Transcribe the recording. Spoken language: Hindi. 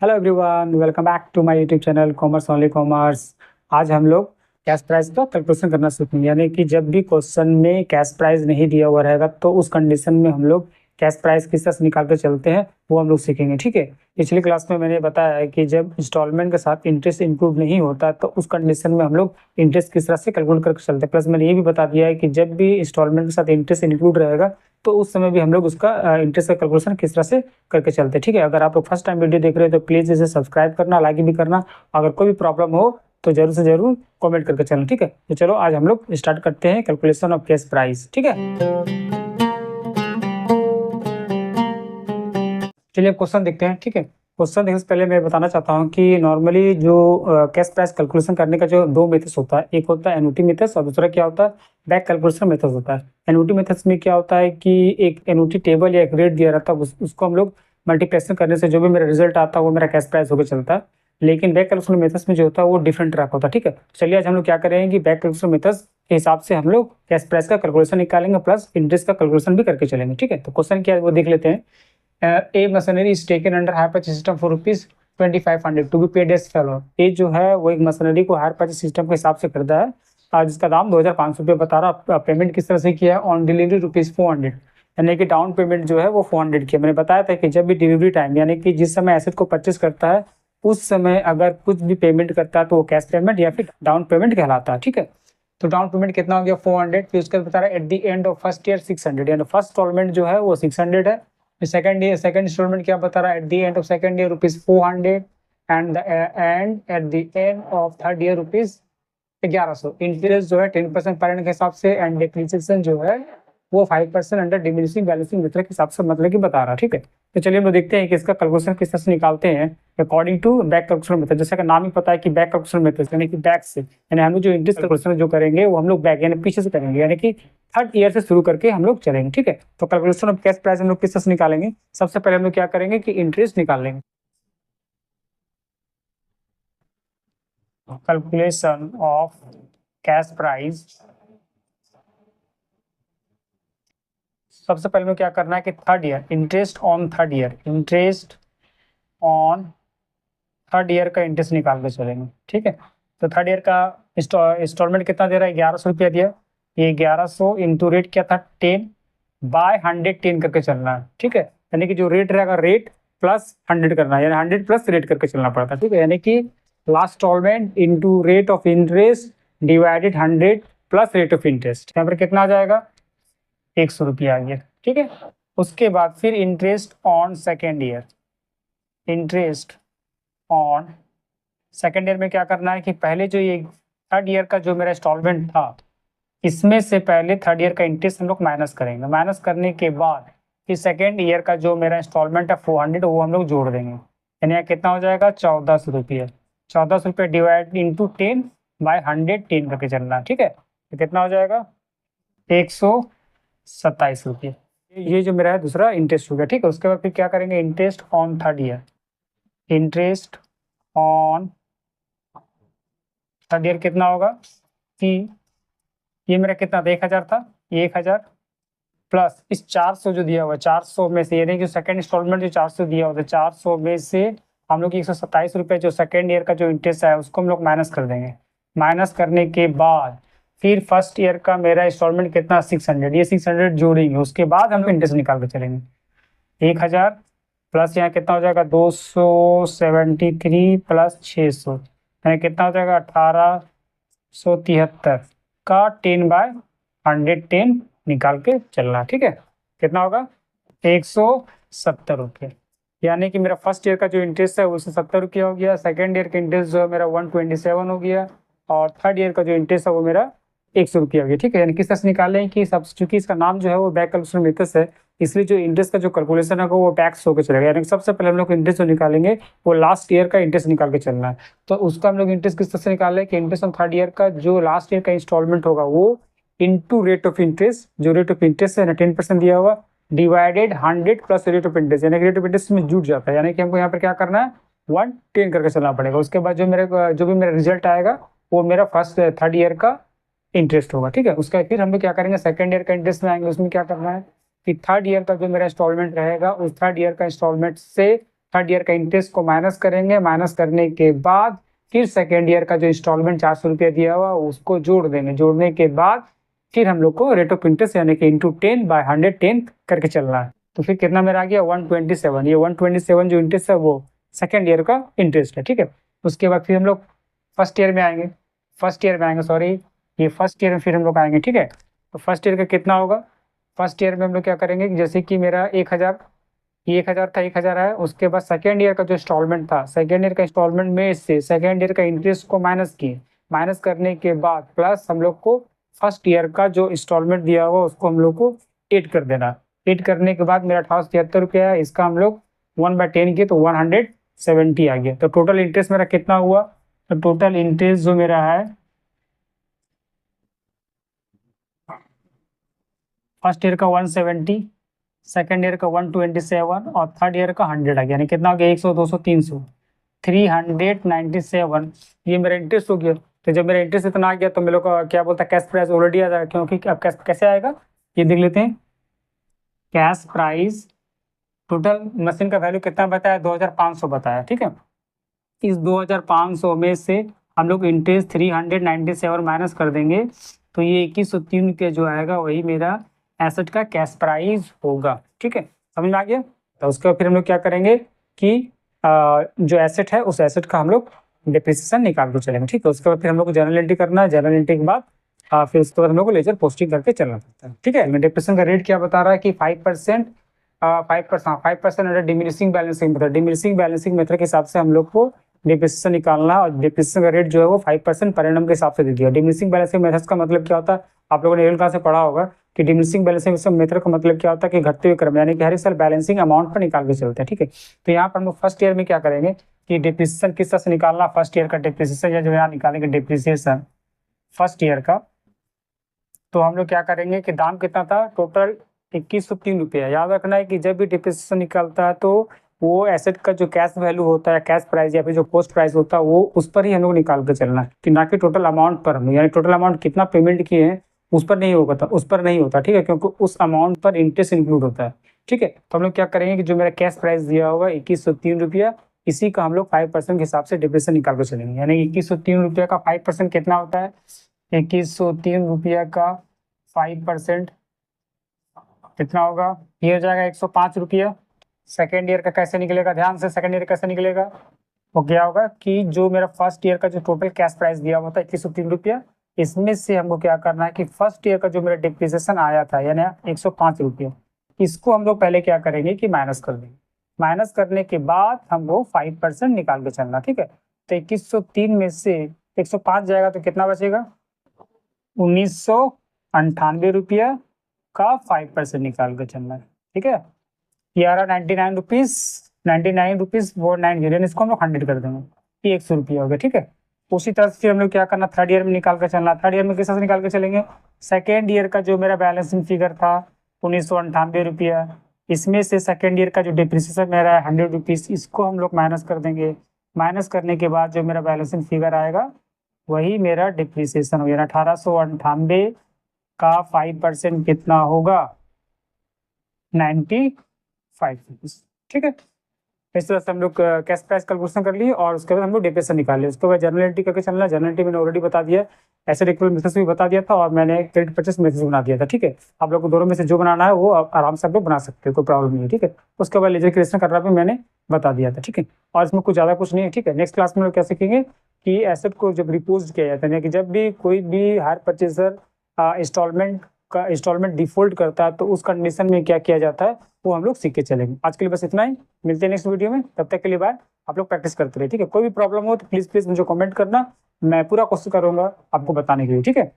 Hello everyone, welcome back to my YouTube channel commerce only commerce. आज हम लोग कैश प्राइस का कैलकुलेशन करना सीखेंगे, यानी कि जब भी क्वेश्चन में कैश प्राइस नहीं दिया हुआ रहेगा तो उस कंडीशन में हम लोग कैश प्राइस किस तरह से निकाल कर चलते हैं वो हम लोग सीखेंगे। ठीक है, पिछली क्लास में मैंने बताया है कि जब इंस्टॉलमेंट के साथ इंटरेस्ट इंक्लूड नहीं होता तो उस कंडीशन में हम लोग इंटरेस्ट किस तरह से कैलकुलेट करके चलते हैं। प्लस मैंने ये भी बता दिया है कि जब भी इंस्टॉलमेंट के साथ इंटरेस्ट इंक्लूड रहेगा तो उस समय भी हम लोग उसका इंटरेस्ट का कैलकुलेशन किस तरह से करके चलते हैं। ठीक है, अगर आप लोग फर्स्ट टाइम वीडियो देख रहे हो तो प्लीज़ इसे सब्सक्राइब करना, लाइक भी करना। अगर कोई भी प्रॉब्लम हो तो जरूर से जरूर कमेंट करके चलना। ठीक है, तो चलो आज हम लोग स्टार्ट करते हैं कैलकुलेशन ऑफ कैश प्राइस। ठीक है, चलिए क्वेश्चन देखते हैं। ठीक है, क्वेश्चन देखने से पहले मैं बताना चाहता हूँ कि नॉर्मली जो कैश प्राइस कैलकुलेशन करने का जो दो मेथड्स होता है, एक होता है एन्युटी मेथड्स और दूसरा क्या होता है बैक कैलकुलेशन मेथड्स होता है। एन्युटी मेथड्स में क्या होता है कि एक एन्युटी टेबल या एक रेट दिया रहता है, उसको हम लोग मल्टीप्लिकेशन करने से जो भी मेरा रिजल्ट आता है वो मेरा कैश प्राइस होकर चलता है। लेकिन बैक कैलकुलेशन मेथड्स में जो होता है वो डिफरेंट ट्रैक होता है। ठीक है, चलिए आज हम लोग क्या करेंगे कि बैक कैलकुलेशन मेथड्स के हिसाब से हम लोग कैश प्राइस का कैलकुलेशन निकालेंगे, प्लस इंटरेस्ट का कैलकुलेशन भी करके चलेंगे। ठीक है, तो क्वेश्चन क्या है वो देख लेते हैं। A machinery is taken under hire purchase system for rupees 2500 to be paid as follow। ये जो है वो एक मशीनरी को हायर परचेस सिस्टम के हिसाब से खरीदा है, जिसका दाम 2500 रुपये बता रहा। पेमेंट किस तरह से किया है, ऑन डिलीवरी रुपीज़ 400, यानी कि डाउन पेमेंट जो है वो 400 किया। मैंने बताया था कि जब भी डिलीवरी टाइम यानी कि जिस समय एसेट को परचेस करता है उस समय अगर कुछ भी पेमेंट करता है तो वो कैश पेमेंट या फिर डाउन पेमेंट कहलाता है। ठीक है, तो डाउन पेमेंट कितना हो गया 400, फिर उसके बाद बता रहा है at the end of first year 600, यानी फर्स्ट इंस्टॉलमेंट जो है वो 600 है। सेकंड इंस्टॉलमेंट क्या बता रहा है at the end of second year rupees 400 and at the end of third year rupees 1100। Interest जो है 10% पर एनम के हिसाब से एंड डिप्रिसिएशन जो है वो 5% अंडर डिमिनिशिंग बैलेंसिंग मेथड के हिसाब से मतलब कि बता रहा है। ठीक है, तो चलिए हम लोग देखते हैं कि इसका कैलकुलेशन किस तरह से निकालते हैं according to back calculation method. जैसा कि नाम ही पता है कि बैक कैलकुलेशन मेथड यानी कि बैक से, यानी हम लोग जो इंटरेस्ट कैलकुलेशन जो करेंगे वो हम लोग बैक यानी पीछे से करेंगे, यानी कि थर्ड ईयर से शुरू करके हम लोग चलेंगे। ठीक है, तो कैलकुलेशन ऑफ कैश प्राइस हम लोग किस तरह से निकालेंगे। सबसे पहले हम लोग क्या करेंगे कि इंटरेस्ट निकाल लेंगे। कैलकुलेशन ऑफ कैश प्राइस, सबसे पहले में क्या करना है कि third year interest on third year, interest on third year का इंटरेस्ट निकाल के चलेंगे। ठीक है, तो थर्ड ईयर का इंस्टॉलमेंट कितना दे रहा है, 1100 रुपया दिया। ये 1100 इंटू रेट क्या था 10 बाय 110 करके चलना है। ठीक है, यानी कि जो रेट रहेगा रेट प्लस 100 करना है, यानी 100 प्लस रेट करके चलना पड़ता है। ठीक है, यानी कि last instalment into rate of interest divided 100 plus rate of interest, यहाँ पर कितना आ जाएगा 100 रुपया आ गया। ठीक है, उसके बाद फिर interest on second year, interest on second year में क्या करना है कि पहले जो ये थर्ड ईयर का जो मेरा इंस्टॉलमेंट था इसमें से पहले थर्ड ईयर का इंटरेस्ट हम लोग माइनस करेंगे। माइनस करने के बाद फिर सेकेंड ईयर का जो मेरा इंस्टॉलमेंट है 400 वो हम लोग जोड़ देंगे, यानी कितना हो जाएगा 1400 रुपये। 1400 रुपये डिवाइड इंटू 10 बाय 110 करके चलना। ठीक है, तो कितना हो जाएगा 127 रुपये। ये जो मेरा है दूसरा इंटरेस्ट हो गया। ठीक है, उसके बाद फिर क्या करेंगे interest on third year, interest on third year कितना होगा कि ये मेरा कितना था 1000 था, ये 1000 प्लस इस 400 जो दिया हुआ है 400 में से, यानी कि सेकंड इंस्टॉलमेंट जो 400 दिया हुआ था 400 में से हम लोग 127 रुपये जो सेकंड ईयर का जो इंटरेस्ट है उसको हम लोग माइनस कर देंगे। माइनस करने के बाद फिर फर्स्ट ईयर का मेरा इंस्टॉलमेंट कितना 600, ये 600 जोड़ेंगे, उसके बाद हम लोग इंटरेस्ट निकाल के चलेंगे। 1000 प्लस यहाँ कितना हो जाएगा 273 प्लस 600, यानी कितना हो जाएगा 1873 का 10 बाय 110 निकाल के चलना। ठीक है, कितना होगा 170 रुपये, यानी कि मेरा फर्स्ट ईयर का जो इंटरेस्ट है वो 170 रुपया हो गया। सेकेंड ईयर का इंटरेस्ट जो है मेरा 127 हो गया और थर्ड ईयर का जो इंटरेस्ट है वो मेरा 100 रुपया हो गया। ठीक है, यानी किस तरह से निकालें कि सब, चूंकि इसका नाम जो है वो बैक कैलकुलेशन मेथड है इसलिए जो इंटरेस्ट का जो कैलकुलेशन है वो बैक्स होकर चलेगा। यानी सबसे पहले हम लोग इंटरेस्ट जो निकालेंगे वो लास्ट ईयर का इंटरेस्ट निकाल के चलना है। तो उसका हम लोग इंटरेस्ट किस तरह से निकालें कि इंटरेस्ट ऑन थर्ड ईयर का जो लास्ट ईयर का इंस्टॉलमेंट होगा वो इंटू रेट ऑफ इंटरेस्ट, जो रेट ऑफ इंटरेस्ट है 10% दिया हुआ, divided 100 plus rate of interest, यानी कि रेट ऑफ इंटरेस्ट में जुट जाता है, यानी कि हमको यहाँ पर क्या करना है 110 करके चलना पड़ेगा। उसके बाद जो भी मेरा रिजल्ट आएगा वो मेरा फर्स्ट थर्ड ईयर का इंटरेस्ट होगा। ठीक है, उसका फिर हम लोग क्या करेंगे सेकंड ईयर का इंटरेस्ट में आएंगे, उसमें क्या करना है कि थर्ड ईयर का जो मेरा इंस्टॉलमेंट रहेगा उस थर्ड ईयर का इंस्टॉलमेंट से थर्ड ईयर का इंटरेस्ट को माइनस करेंगे, माइनस करने के बाद फिर सेकेंड ईयर का जो इंस्टॉलमेंट 400 रुपया दिया हुआ उसको जोड़ देंगे, जोड़ने के बाद फिर हम लोग को रेट ऑफ इंटरेस्ट यानी कि इंटू 10/110 करके चलना है। तो फिर कितना मेरा आ गया 127। ये 127 जो इंटरेस्ट है वो सेकेंड ईयर का इंटरेस्ट है, ठीक है। उसके बाद फिर हम लोग फर्स्ट ईयर में आएंगे, सॉरी, ये फर्स्ट ईयर में फिर हम लोग आएंगे, ठीक है। तो फर्स्ट ईयर का कितना होगा, फर्स्ट ईयर में हम लोग क्या करेंगे कि जैसे कि मेरा 1000, ये 1000 था, 1000 है। उसके बाद सेकेंड ईयर का जो इंस्टॉलमेंट था, सेकेंड ईयर का इंस्टॉलमेंट में से सेकेंड ईयर का इंटरेस्ट को माइनस किए, माइनस करने के बाद प्लस हम लोग को फर्स्ट ईयर का जो इंस्टॉलमेंट दिया हुआ उसको हम लोग को ऐड कर देना। ऐड करने के बाद मेरा 1873 रुपया है, इसका हम लोग 1/10 किए तो 170 आ गया। तो टोटल इंटरेस्ट मेरा कितना हुआ, तो टोटल इंटरेस्ट जो मेरा है फर्स्ट ईयर का 170, सेकेंड ईयर का 127 और थर्ड ईयर का 100 आ गया। यानी कितना हो गया, 100, 200, 300, 397 ये मेरा इंटरेस्ट हो गया। तो जब मेरा इंटरेस्ट इतना आ गया तो मेरे लोग का क्या बोलता है, कैश प्राइस ऑलरेडी आ जाएगा, क्योंकि अब कैसे आएगा ये देख लेते हैं। कैश प्राइस टोटल मशीन का वैल्यू कितना बताया, 2500 बताया, ठीक है। इस 2500 में से हम लोग इंटरेस्ट 397 माइनस कर देंगे तो ये 2103 के जो आएगा वही मेरा एसेट का कैश प्राइस होगा, ठीक है। समझ में आ गया। तो उसके बाद फिर हम लोग क्या करेंगे कि जो एसेट है उस एसेट का हम लोग डिप्रिसिएशन निकाल के चलेंगे, ठीक है। उसके बाद फिर हम लोग को जर्नल एंट्री करना है, जर्नल एंट्री के बाद फिर उसके बाद हम लोग को लेजर पोस्टिंग करके चलना पड़ता है, ठीक है। डिप्रिसिएशन का रेट क्या बता रहा है कि 5%, 5% under diminishing balancing method, diminishing balancing method के हिसाब से हम लोग को डिप्रिसिएशन निकालना है। और डिप्रिसिएशन का रेट जो है वो 5% पर एनम के हिसाब से दे दिया। डिमिनिशिंग बैलेंसिंग मेथड का मतलब क्या होता है, आप लोगों ने 11th क्लास से पढ़ा होगा कि डिमिनिशिंग बैलेंसिंग मेथड का मतलब क्या होता है कि घटते हुए क्रम, यानी कि हर एक साल बैलेंसिंग अमाउंट पर निकाल के चलते हैं, ठीक है। तो यहाँ पर हम लोग फर्स्ट ईयर में क्या करेंगे कि डिप्रिसिएशन किस तरह से निकालना, फर्स्ट ईयर का डिप्रिसिएशन या जो यहाँ निकालेंगे डिप्रिसिएशन फर्स्ट ईयर का। तो हम लोग क्या करेंगे कि दाम कितना था, टोटल 2103 रुपया। याद रखना है कि जब भी डिप्रिसिएशन निकलता है तो वो एसेट का जो कैश वैल्यू होता है, कैश प्राइस या फिर जो कॉस्ट प्राइस होता है वो उस पर ही हम लोग निकाल कर चलना है, कि ना कि टोटल अमाउंट पर। हम यानी टोटल अमाउंट कितना पेमेंट किए हैं उस पर नहीं होगा, उस पर नहीं होता, ठीक है, क्योंकि उस अमाउंट पर इंटरेस्ट इंक्लूड होता है, ठीक है। तो हम लोग क्या करेंगे कि जो मेरा कैश प्राइस दिया होगा 2103 रुपया, इसी का हम लोग 5% के हिसाब से डिप्रिसिएशन निकाल कर चलेंगे। यानी 2103 रुपया का 5% कितना होता है, 2103 रुपया का 5% कितना होगा, ये हो जाएगा 105 रुपया। सेकेंड ईयर का कैसे निकलेगा, ध्यान से, सेकेंड ईयर कैसे निकलेगा, वो क्या होगा कि जो मेरा फर्स्ट ईयर का जो टोटल कैश प्राइस दिया हुआ था 2103 रुपया, इसमें से हमको क्या करना है कि फर्स्ट ईयर का जो मेरा डिप्रिसिएशन आया था यानी 105 रुपया, इसको हम लोग पहले क्या करेंगे कि माइनस कर देंगे। माइनस करने के बाद हम लोग 5% निकाल के चलना, ठीक है। तो 2103 में से 105 जाएगा तो कितना बचेगा, 1998 रुपया का 5% निकाल कर चलना है, ठीक है। ये आ रहा 99 रुपीज, 99 रुपीज 490, इसको हम लोग 100 कर देंगे, ये 100 रुपया हो गया, ठीक है। उसी तरह से हम लोग क्या करना, थर्ड ईयर में निकाल कर चलना। थर्ड ईयर में किस तरह से निकाल के चलेंगे, सेकेंड ईयर का जो मेरा बैलेंसिंग फिगर था 1998 रुपया, इसमें से सेकेंड ईयर का जो डिप्रिसिएशन मेरा है 100 रुपीज, इसको हम लोग माइनस कर देंगे। माइनस करने के बाद जो मेरा बैलेंसिंग फिगर आएगा वही मेरा डिप्रिसिएशन हो गया। 1898 का 5% कितना होगा, 95 रुपीज, ठीक है। इस तरह से हम लोग कैश प्राइस कैलकुलेशन कर लिए और उसके बाद हम लोग डिप्रिसिएशन निकाल लिया। उसके बाद जर्नल एंट्री करके चलना। जर्नल एंट्री मैंने ऑलरेडी बता दिया, एसेट इक्वल मेथड भी बता दिया था और मैंने क्रेडिट परचेस मेथड बना दिया था, ठीक है। आप लोग को दोनों में से जो बनाना है वो आराम से आप लोग बना सकते हो, कोई प्रॉब्लम नहीं है, ठीक है। उसके बाद लेजर क्रिएशन करना भी मैंने बता दिया था, ठीक है। और इसमें कुछ ज़्यादा कुछ नहीं है, ठीक है। नेक्स्ट क्लास में लोग क्या सीखेंगे कि एसेट को जब रिपोज किया जाता है, कि जब भी कोई भी हायर परचेजर इंस्टॉलमेंट डिफॉल्ट करता है तो उस कंडीशन में क्या किया जाता है वो हम लोग सीख के चलेंगे। आज के लिए बस इतना ही, मिलते हैं नेक्स्ट वीडियो में, तब तक के लिए बाय। आप लोग प्रैक्टिस करते रहे, ठीक है। कोई भी प्रॉब्लम हो तो प्लीज मुझे कमेंट करना, मैं पूरा कोशिश करूंगा आपको बताने के लिए, ठीक है।